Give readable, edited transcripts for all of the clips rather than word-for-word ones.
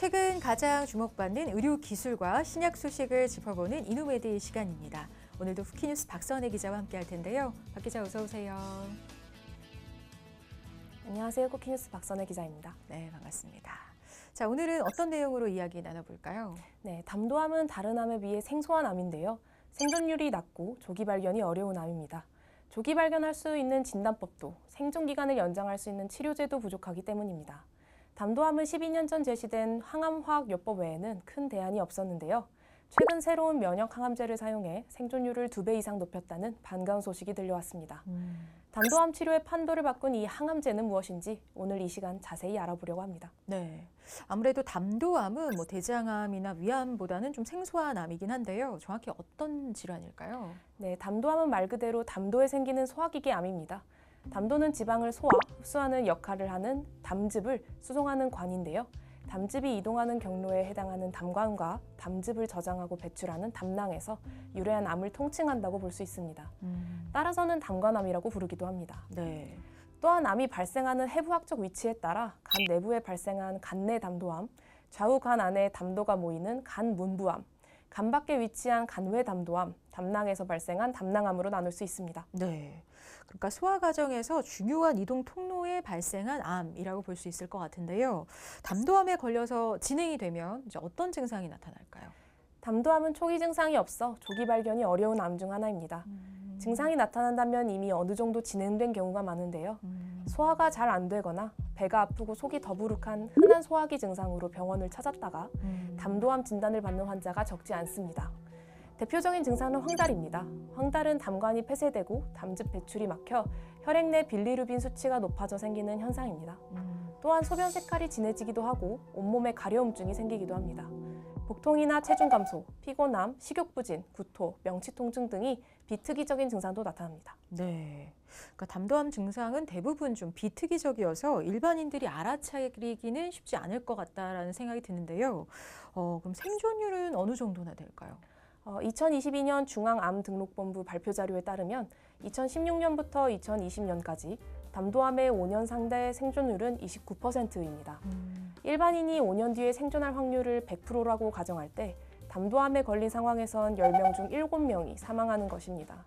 최근 가장 주목받는 의료 기술과 신약 소식을 짚어보는 이노메디 시간입니다. 오늘도 후키뉴스 박선혜 기자와 함께할 텐데요. 박 기자 어서 오세요. 안녕하세요. 후키뉴스 박선혜 기자입니다. 네, 반갑습니다. 자, 오늘은 어떤 내용으로 이야기 나눠볼까요? 네, 담도암은 다른 암에 비해 생소한 암인데요. 생존율이 낮고 조기 발견이 어려운 암입니다. 조기 발견할 수 있는 진단법도 생존 기간을 연장할 수 있는 치료제도 부족하기 때문입니다. 담도암은 12년 전 제시된 항암화학요법 외에는 큰 대안이 없었는데요. 최근 새로운 면역 항암제를 사용해 생존율을 2배 이상 높였다는 반가운 소식이 들려왔습니다. 담도암 치료의 판도를 바꾼 이 항암제는 무엇인지 오늘 이 시간 자세히 알아보려고 합니다. 네, 아무래도 담도암은 대장암이나 위암보다는 좀 생소한 암이긴 한데요. 정확히 어떤 질환일까요? 네, 담도암은 말 그대로 담도에 생기는 소화기계 암입니다. 담도는 지방을 소화, 흡수하는 역할을 하는 담즙을 수송하는 관인데요. 담즙이 이동하는 경로에 해당하는 담관과 담즙을 저장하고 배출하는 담낭에서 유래한 암을 통칭한다고 볼 수 있습니다. 따라서는 담관암이라고 부르기도 합니다. 네. 또한 암이 발생하는 해부학적 위치에 따라 간 내부에 발생한 간내 담도암, 좌우 간 안에 담도가 모이는 간문부암, 간 밖에 위치한 간외 담도암, 담낭에서 발생한 담낭암으로 나눌 수 있습니다. 네. 그러니까 소화 과정에서 중요한 이동 통로에 발생한 암이라고 볼 수 있을 것 같은데요. 담도암에 걸려서 진행이 되면 이제 어떤 증상이 나타날까요? 담도암은 초기 증상이 없어 조기 발견이 어려운 암 중 하나입니다. 증상이 나타난다면 이미 어느 정도 진행된 경우가 많은데요. 소화가 잘 안 되거나 배가 아프고 속이 더부룩한 흔한 소화기 증상으로 병원을 찾았다가 담도암 진단을 받는 환자가 적지 않습니다. 대표적인 증상은 황달입니다. 황달은 담관이 폐쇄되고 담즙 배출이 막혀 혈액 내 빌리루빈 수치가 높아져 생기는 현상입니다. 또한 소변 색깔이 진해지기도 하고 온몸에 가려움증이 생기기도 합니다. 복통이나 체중 감소, 피곤함, 식욕부진, 구토, 명치 통증 등이 비특이적인 증상도 나타납니다. 네, 그러니까 담도암 증상은 대부분 좀 비특이적이어서 일반인들이 알아차리기는 쉽지 않을 것 같다라는 생각이 드는데요. 그럼 생존율은 어느 정도나 될까요? 2022년 중앙암등록본부 발표 자료에 따르면 2016년부터 2020년까지 담도암의 5년 상대 생존율은 29%입니다. 일반인이 5년 뒤에 생존할 확률을 100%라고 가정할 때 담도암에 걸린 상황에선 10명 중 7명이 사망하는 것입니다.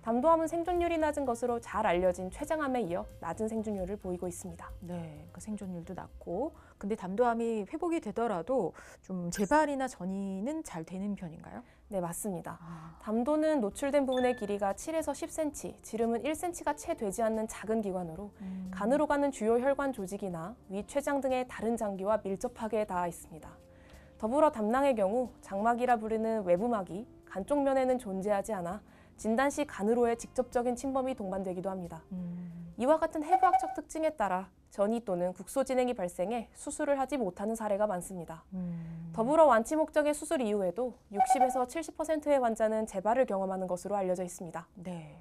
담도암은 생존율이 낮은 것으로 잘 알려진 췌장암에 이어 낮은 생존율을 보이고 있습니다. 네, 그 생존율도 낮고, 근데 담도암이 회복이 되더라도 좀 재발이나 전이는 잘 되는 편인가요? 네, 맞습니다. 담도는 노출된 부분의 길이가 7에서 10cm, 지름은 1cm가 채 되지 않는 작은 기관으로 간으로 가는 주요 혈관 조직이나 위 췌장 등의 다른 장기와 밀접하게 닿아 있습니다. 더불어 담낭의 경우 장막이라 부르는 외부막이 간 쪽 면에는 존재하지 않아 진단 시 간으로의 직접적인 침범이 동반되기도 합니다. 이와 같은 해부학적 특징에 따라 전이 또는 국소 진행이 발생해 수술을 하지 못하는 사례가 많습니다. 더불어 완치 목적의 수술 이후에도 60에서 70%의 환자는 재발을 경험하는 것으로 알려져 있습니다. 네.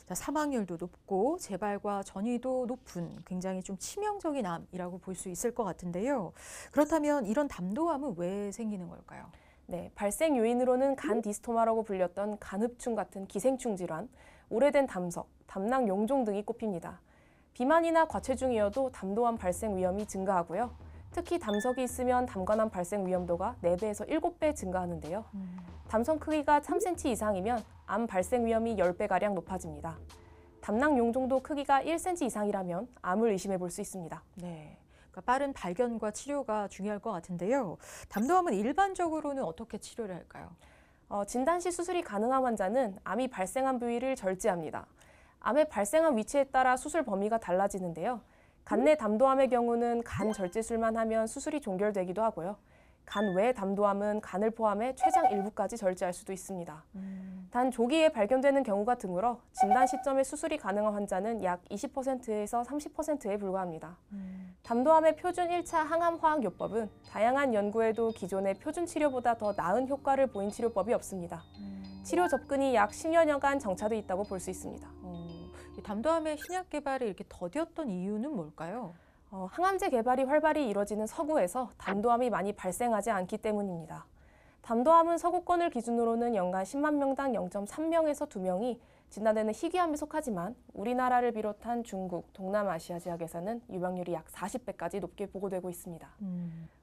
자, 사망률도 높고 재발과 전이도 높은 굉장히 좀 치명적인 암이라고 볼 수 있을 것 같은데요. 그렇다면 이런 담도암은 왜 생기는 걸까요? 네, 발생 요인으로는 간 디스토마라고 불렸던 간흡충 같은 기생충 질환, 오래된 담석, 담낭 용종 등이 꼽힙니다. 비만이나 과체중이어도 담도암 발생 위험이 증가하고요. 특히 담석이 있으면 담관암 발생 위험도가 4배에서 7배 증가하는데요. 담석 크기가 3cm 이상이면 암 발생 위험이 10배가량 높아집니다. 담낭 용종도 크기가 1cm 이상이라면 암을 의심해 볼 수 있습니다. 네. 빠른 발견과 치료가 중요할 것 같은데요. 담도암은 일반적으로는 어떻게 치료를 할까요? 진단 시 수술이 가능한 환자는 암이 발생한 부위를 절제합니다. 암의 발생한 위치에 따라 수술 범위가 달라지는데요. 간내 담도암의 경우는 간 절제술만 하면 수술이 종결되기도 하고요. 간 외 담도암은 간을 포함해 췌장 일부까지 절제할 수도 있습니다. 단 조기에 발견되는 경우가 드물어 진단 시점에 수술이 가능한 환자는 약 20%에서 30%에 불과합니다. 담도암의 표준 1차 항암화학요법은 다양한 연구에도 기존의 표준 치료보다 더 나은 효과를 보인 치료법이 없습니다. 치료 접근이 약 10여 년간 정차돼 있다고 볼 수 있습니다. 담도암의 신약 개발이 이렇게 더뎠던 이유는 뭘까요? 항암제 개발이 활발히 이뤄지는 서구에서 담도암이 많이 발생하지 않기 때문입니다. 담도암은 서구권을 기준으로는 연간 10만 명당 0.3명에서 2명이 진단되는 희귀암에 속하지만 우리나라를 비롯한 중국, 동남아시아 지역에서는 유병률이 약 40배까지 높게 보고되고 있습니다.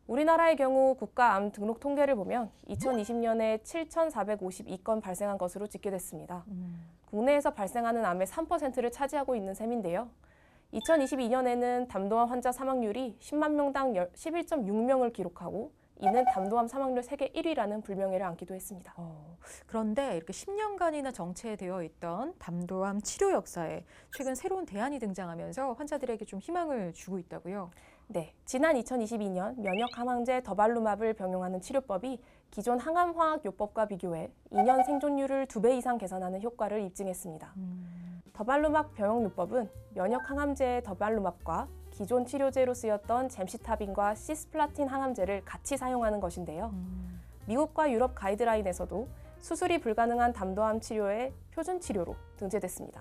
우리나라의 경우 국가암 등록 통계를 보면 2020년에 7,452건 발생한 것으로 집계됐습니다. 국내에서 발생하는 암의 3%를 차지하고 있는 셈인데요. 2022년에는 담도암 환자 사망률이 10만 명당 11.6명을 기록하고 이는 담도암 사망률 세계 1위라는 불명예를 안기도 했습니다. 그런데 이렇게 10년간이나 정체되어 있던 담도암 치료 역사에 최근 새로운 대안이 등장하면서 환자들에게 좀 희망을 주고 있다고요? 네, 지난 2022년 면역 항암제 더발루맙을 병용하는 치료법이 기존 항암화학요법과 비교해 2년 생존율을 2배 이상 개선하는 효과를 입증했습니다. 더발루맙 병용요법은 면역 항암제의 더발루맙과 기존 치료제로 쓰였던 잼시타빈과 시스플라틴 항암제를 같이 사용하는 것인데요. 미국과 유럽 가이드라인에서도 수술이 불가능한 담도암 치료의 표준 치료로 등재됐습니다.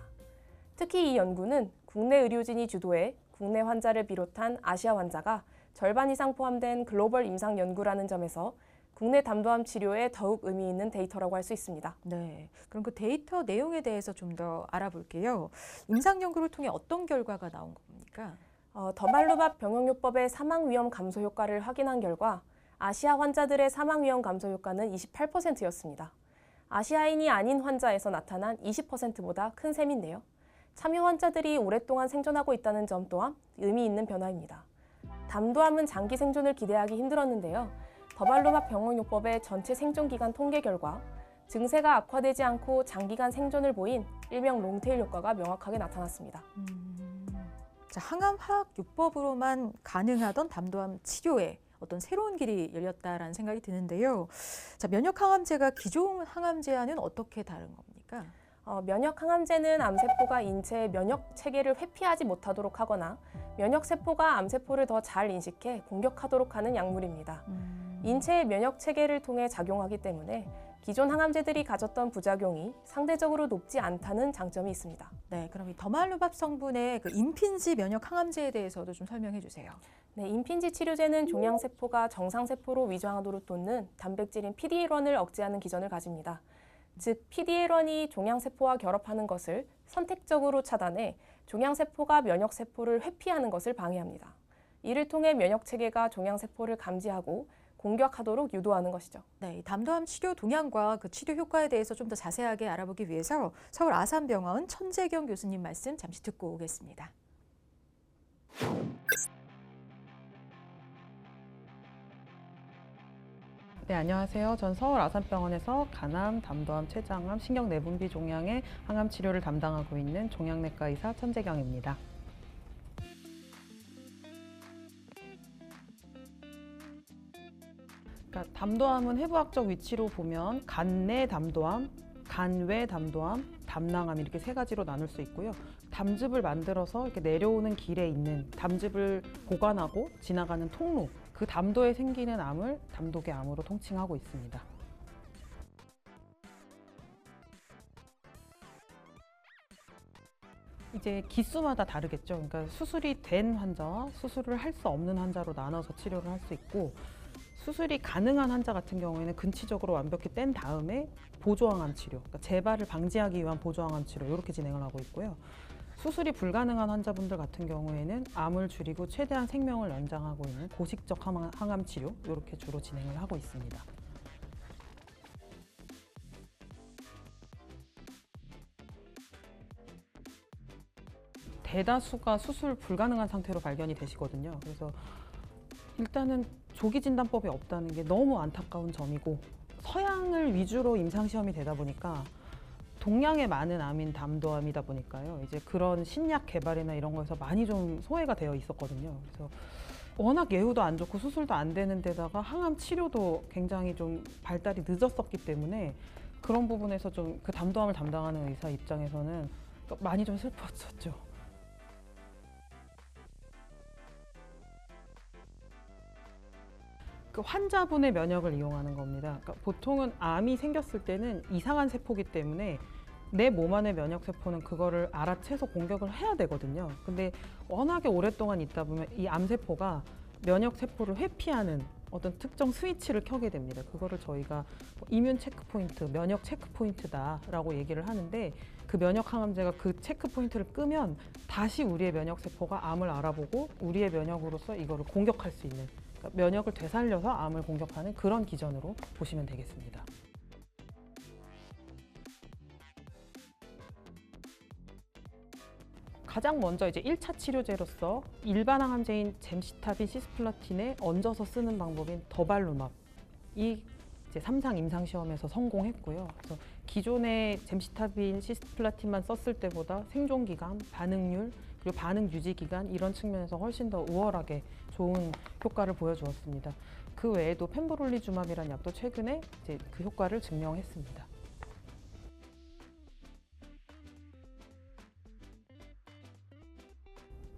특히 이 연구는 국내 의료진이 주도해 국내 환자를 비롯한 아시아 환자가 절반 이상 포함된 글로벌 임상 연구라는 점에서 국내 담도암 치료에 더욱 의미 있는 데이터라고 할 수 있습니다. 네, 그럼 그 데이터 내용에 대해서 좀 더 알아볼게요. 임상 연구를 통해 어떤 결과가 나온 겁니까? 더발루맙 병용요법의 사망 위험 감소 효과를 확인한 결과 아시아 환자들의 사망 위험 감소 효과는 28%였습니다. 아시아인이 아닌 환자에서 나타난 20%보다 큰 셈인데요. 참여 환자들이 오랫동안 생존하고 있다는 점 또한 의미 있는 변화입니다. 담도암은 장기 생존을 기대하기 힘들었는데요. 더발루맙 병용요법의 전체 생존 기간 통계 결과 증세가 악화되지 않고 장기간 생존을 보인 일명 롱테일 효과가 명확하게 나타났습니다. 자, 항암화학요법으로만 가능하던 담도암 치료에 어떤 새로운 길이 열렸다라는 생각이 드는데요. 자, 면역 항암제가 기존 항암제와는 어떻게 다른 겁니까? 면역 항암제는 암세포가 인체의 면역 체계를 회피하지 못하도록 하거나 면역 세포가 암세포를 더 잘 인식해 공격하도록 하는 약물입니다. 인체의 면역 체계를 통해 작용하기 때문에 기존 항암제들이 가졌던 부작용이 상대적으로 높지 않다는 장점이 있습니다. 네, 그럼 이 더발루밥 성분의 그 임핀지 면역 항암제에 대해서도 좀 설명해 주세요. 네, 임핀지 치료제는 종양세포가 정상세포로 위장하도록 돕는 단백질인 PD-L1을 억제하는 기전을 가집니다. 즉, PD-L1이 종양세포와 결합하는 것을 선택적으로 차단해 종양세포가 면역세포를 회피하는 것을 방해합니다. 이를 통해 면역체계가 종양세포를 감지하고 공격하도록 유도하는 것이죠. 네, 담도암 치료 동향과 그 치료 효과에 대해서 좀 더 자세하게 알아보기 위해서 서울 아산병원 천재경 교수님 말씀 잠시 듣고 오겠습니다. 네, 안녕하세요. 전 서울 아산병원에서 간암, 담도암, 췌장암, 신경내분비 종양의 항암 치료를 담당하고 있는 종양내과 의사 천재경입니다. 그러니까 담도암은 해부학적 위치로 보면 간내 담도암, 간외 담도암, 담낭암 이렇게 세 가지로 나눌 수 있고요. 담즙을 만들어서 이렇게 내려오는 길에 있는 담즙을 보관하고 지나가는 통로, 그 담도에 생기는 암을 담도계암으로 통칭하고 있습니다. 이제 기수마다 다르겠죠. 그러니까 수술이 된 환자와 수술을 할 수 없는 환자로 나눠서 치료를 할 수 있고, 수술이 가능한 환자 같은 경우에는 근치적으로 완벽히 뗀 다음에 보조항암 치료, 그러니까 재발을 방지하기 위한 보조항암 치료 이렇게 진행을 하고 있고요. 수술이 불가능한 환자분들 같은 경우에는 암을 줄이고 최대한 생명을 연장하고 있는 고식적 항암 치료 이렇게 주로 진행을 하고 있습니다. 대다수가 수술 불가능한 상태로 발견이 되시거든요. 그래서 일단은 조기 진단법이 없다는 게 너무 안타까운 점이고, 서양을 위주로 임상시험이 되다 보니까 동양에 많은 암인 담도암이다 보니까요. 이제 그런 신약 개발이나 이런 거에서 많이 좀 소외가 되어 있었거든요. 그래서 워낙 예후도 안 좋고 수술도 안 되는 데다가 항암 치료도 굉장히 좀 발달이 늦었었기 때문에 그런 부분에서 좀 그 담도암을 담당하는 의사 입장에서는 많이 좀 슬펐었죠. 그 환자분의 면역을 이용하는 겁니다. 그러니까 보통은 암이 생겼을 때는 이상한 세포기 때문에 내 몸 안의 면역 세포는 그거를 알아채서 공격을 해야 되거든요. 근데 워낙에 오랫동안 있다 보면 이 암세포가 면역 세포를 회피하는 어떤 특정 스위치를 켜게 됩니다. 그거를 저희가 이뮨 체크포인트, 면역 체크포인트다라고 얘기를 하는데 그 면역 항암제가 그 체크포인트를 끄면 다시 우리의 면역 세포가 암을 알아보고 우리의 면역으로서 이거를 공격할 수 있는, 그러니까 면역을 되살려서 암을 공격하는 그런 기전으로 보시면 되겠습니다. 가장 먼저 이제 1차 치료제로서 일반 항암제인 젬시타빈, 시스플라틴에 얹어서 쓰는 방법인 더발루맙, 이 이제 3상 임상 시험에서 성공했고요. 그래서 기존의 젬시타빈, 시스플라틴만 썼을 때보다 생존 기간, 반응률, 그리고 반응 유지 기간 이런 측면에서 훨씬 더 우월하게 좋은 효과를 보여주었습니다. 그 외에도 펜브롤리주맙이라는 약도 최근에 이제 그 효과를 증명했습니다.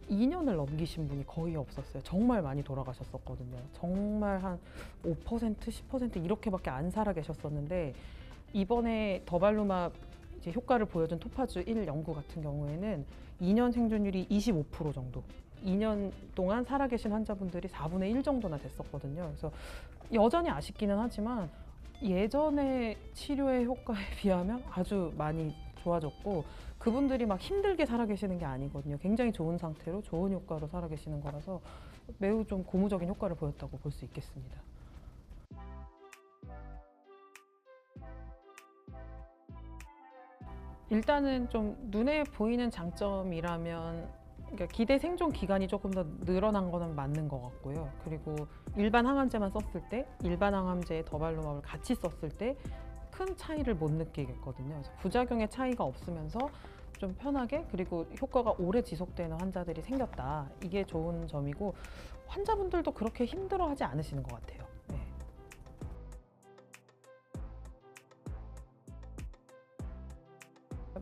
2년을 넘기신 분이 거의 없었어요. 정말 많이 돌아가셨었거든요. 정말 한 5%, 10% 이렇게밖에 안 살아 계셨었는데 이번에 더발루맙 이제 효과를 보여준 토파즈 1 연구 같은 경우에는 2년 생존율이 25% 정도. 2년 동안 살아계신 환자분들이 4분의 1 정도나 됐었거든요. 그래서 여전히 아쉽기는 하지만 예전의 치료의 효과에 비하면 아주 많이 좋아졌고 그분들이 막 힘들게 살아계시는 게 아니거든요. 굉장히 좋은 상태로 좋은 효과로 살아계시는 거라서 매우 좀 고무적인 효과를 보였다고 볼 수 있겠습니다. 일단은 좀 눈에 보이는 장점이라면 그러니까 기대 생존 기간이 조금 더 늘어난 거는 맞는 것 같고요. 그리고 일반 항암제만 썼을 때 일반 항암제에 더발루맙을 같이 썼을 때 큰 차이를 못 느끼겠거든요. 그래서 부작용의 차이가 없으면서 좀 편하게 그리고 효과가 오래 지속되는 환자들이 생겼다. 이게 좋은 점이고 환자분들도 그렇게 힘들어하지 않으시는 것 같아요. 네.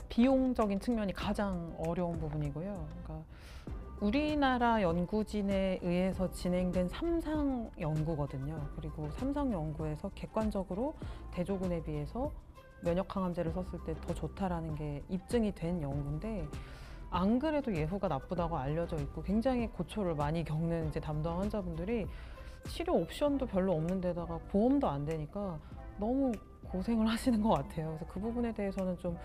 비용적인 측면이 가장 어려운 부분이고요. 그러니까 우리나라 연구진에 의해서 진행된 3상 연구거든요. 그리고 3상 연구에서 객관적으로 대조군에 비해서 면역 항암제를 썼을 때 더 좋다라는 게 입증이 된 연구인데 안 그래도 예후가 나쁘다고 알려져 있고 굉장히 고초를 많이 겪는 이제 담당 환자분들이 치료 옵션도 별로 없는 데다가 보험도 안 되니까 너무 고생을 하시는 것 같아요. 그래서 그 부분에 대해서는 좀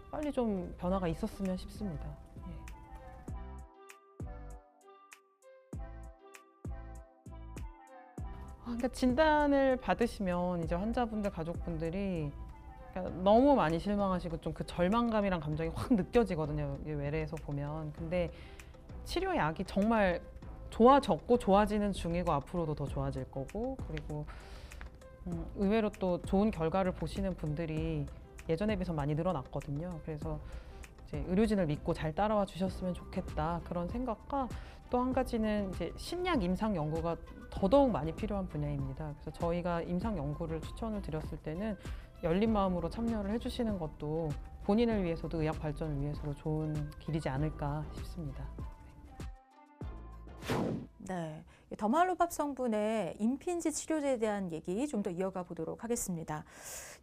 빨리 좀 변화가 있었으면 싶습니다. 예. 그러니까 진단을 받으시면 이제 환자분들 가족분들이 그러니까 너무 많이 실망하시고 좀 그 절망감이란 감정이 확 느껴지거든요. 이 외래에서 보면. 근데 치료약이 정말 좋아졌고 좋아지는 중이고 앞으로도 더 좋아질 거고 그리고 의외로 또 좋은 결과를 보시는 분들이 예전에 비해서 많이 늘어났거든요. 그래서 이제 의료진을 믿고 잘 따라와 주셨으면 좋겠다 그런 생각과 또 한 가지는 이제 신약 임상 연구가 더더욱 많이 필요한 분야입니다. 그래서 저희가 임상 연구를 추천을 드렸을 때는 열린 마음으로 참여를 해주시는 것도 본인을 위해서도 의학 발전을 위해서도 좋은 길이지 않을까 싶습니다. 네, 더말루밥 성분의 임핀지 치료제에 대한 얘기 좀 더 이어가 보도록 하겠습니다.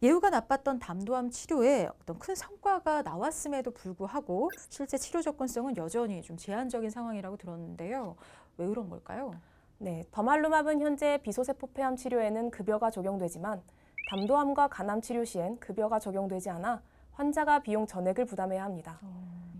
예후가 나빴던 담도암 치료에 어떤 큰 성과가 나왔음에도 불구하고 실제 치료 접근성은 여전히 좀 제한적인 상황이라고 들었는데요. 왜 그런 걸까요? 네, 더말루맙은 현재 비소세포 폐암 치료에는 급여가 적용되지만 담도암과 간암 치료 시엔 급여가 적용되지 않아 환자가 비용 전액을 부담해야 합니다.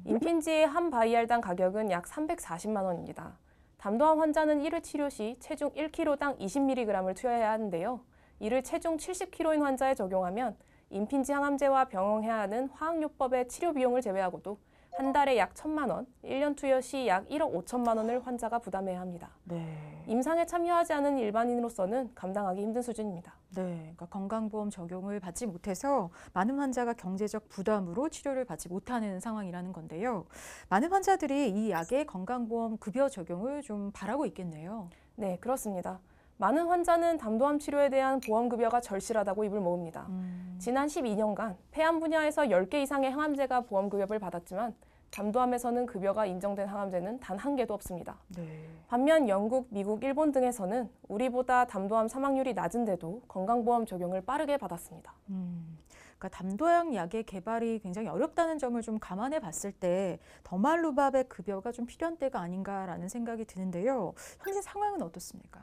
임핀지의 한 바이알당 가격은 약 340만 원입니다. 담도암 환자는 1회 치료 시 체중 1kg당 20mg을 투여해야 하는데요. 이를 체중 70kg인 환자에 적용하면 임핀지 항암제와 병행해야 하는 화학요법의 치료 비용을 제외하고도 한 달에 약 1,000만 원, 1년 투여 시 약 1억 5천만 원을 환자가 부담해야 합니다. 네. 임상에 참여하지 않은 일반인으로서는 감당하기 힘든 수준입니다. 네, 그러니까 건강보험 적용을 받지 못해서 많은 환자가 경제적 부담으로 치료를 받지 못하는 상황이라는 건데요. 많은 환자들이 이 약의 건강보험 급여 적용을 좀 바라고 있겠네요. 네, 그렇습니다. 많은 환자는 담도암 치료에 대한 보험급여가 절실하다고 입을 모읍니다. 지난 12년간 폐암 분야에서 10개 이상의 항암제가 보험급여를 받았지만 담도암에서는 급여가 인정된 항암제는 단 한 개도 없습니다. 네. 반면 영국, 미국, 일본 등에서는 우리보다 담도암 사망률이 낮은데도 건강보험 적용을 빠르게 받았습니다. 그러니까 담도약 약의 개발이 굉장히 어렵다는 점을 좀 감안해 봤을 때 더말루밥의 급여가 좀 필요한 때가 아닌가라는 생각이 드는데요. 현재 상황은 어떻습니까?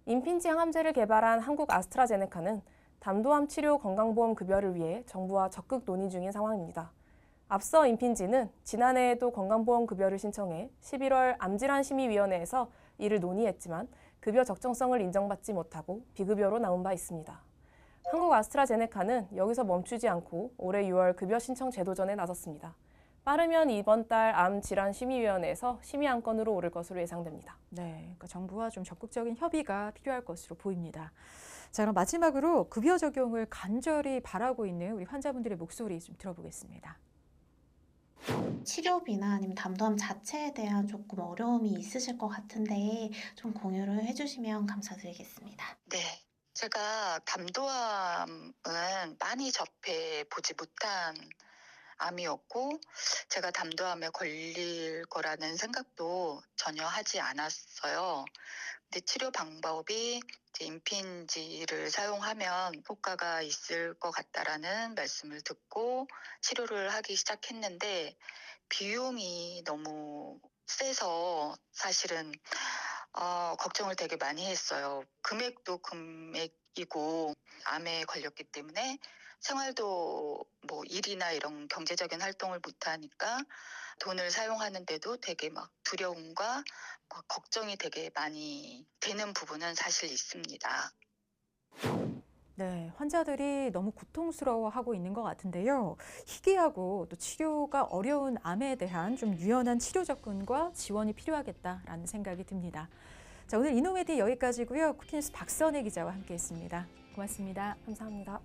임핀지 항암제를 개발한 한국 아스트라제네카는 담도암 치료 건강보험 급여를 위해 정부와 적극 논의 중인 상황입니다. 앞서 임핀지는 지난해에도 건강보험 급여를 신청해 11월 암질환심의위원회에서 이를 논의했지만 급여 적정성을 인정받지 못하고 비급여로 남은 바 있습니다. 한국 아스트라제네카는 여기서 멈추지 않고 올해 6월 급여 신청 제도전에 나섰습니다. 빠르면 이번 달 암질환심의위원회에서 심의 안건으로 오를 것으로 예상됩니다. 네, 그러니까 정부와 좀 적극적인 협의가 필요할 것으로 보입니다. 자, 그럼 마지막으로 급여 적용을 간절히 바라고 있는 우리 환자분들의 목소리 좀 들어보겠습니다. 치료비나 아니면 담도암 자체에 대한 조금 어려움이 있으실 것 같은데 좀 공유를 해주시면 감사드리겠습니다. 네. 제가 담도암은 많이 접해 보지 못한 암이었고, 제가 담도암에 걸릴 거라는 생각도 전혀 하지 않았어요. 근데 치료 방법이 이제 임핀지를 사용하면 효과가 있을 것 같다라는 말씀을 듣고 치료를 하기 시작했는데, 비용이 너무 세서 사실은 걱정을 되게 많이 했어요. 금액도 금액이고 암에 걸렸기 때문에 생활도 뭐 일이나 이런 경제적인 활동을 못하니까 돈을 사용하는데도 되게 막 두려움과 막 걱정이 되게 많이 되는 부분은 사실 있습니다. 네, 환자들이 너무 고통스러워하고 있는 것 같은데요. 희귀하고 또 치료가 어려운 암에 대한 좀 유연한 치료 접근과 지원이 필요하겠다라는 생각이 듭니다. 자, 오늘 이노메디 여기까지고요. 쿠키뉴스 박선혜 기자와 함께했습니다. 고맙습니다. 감사합니다.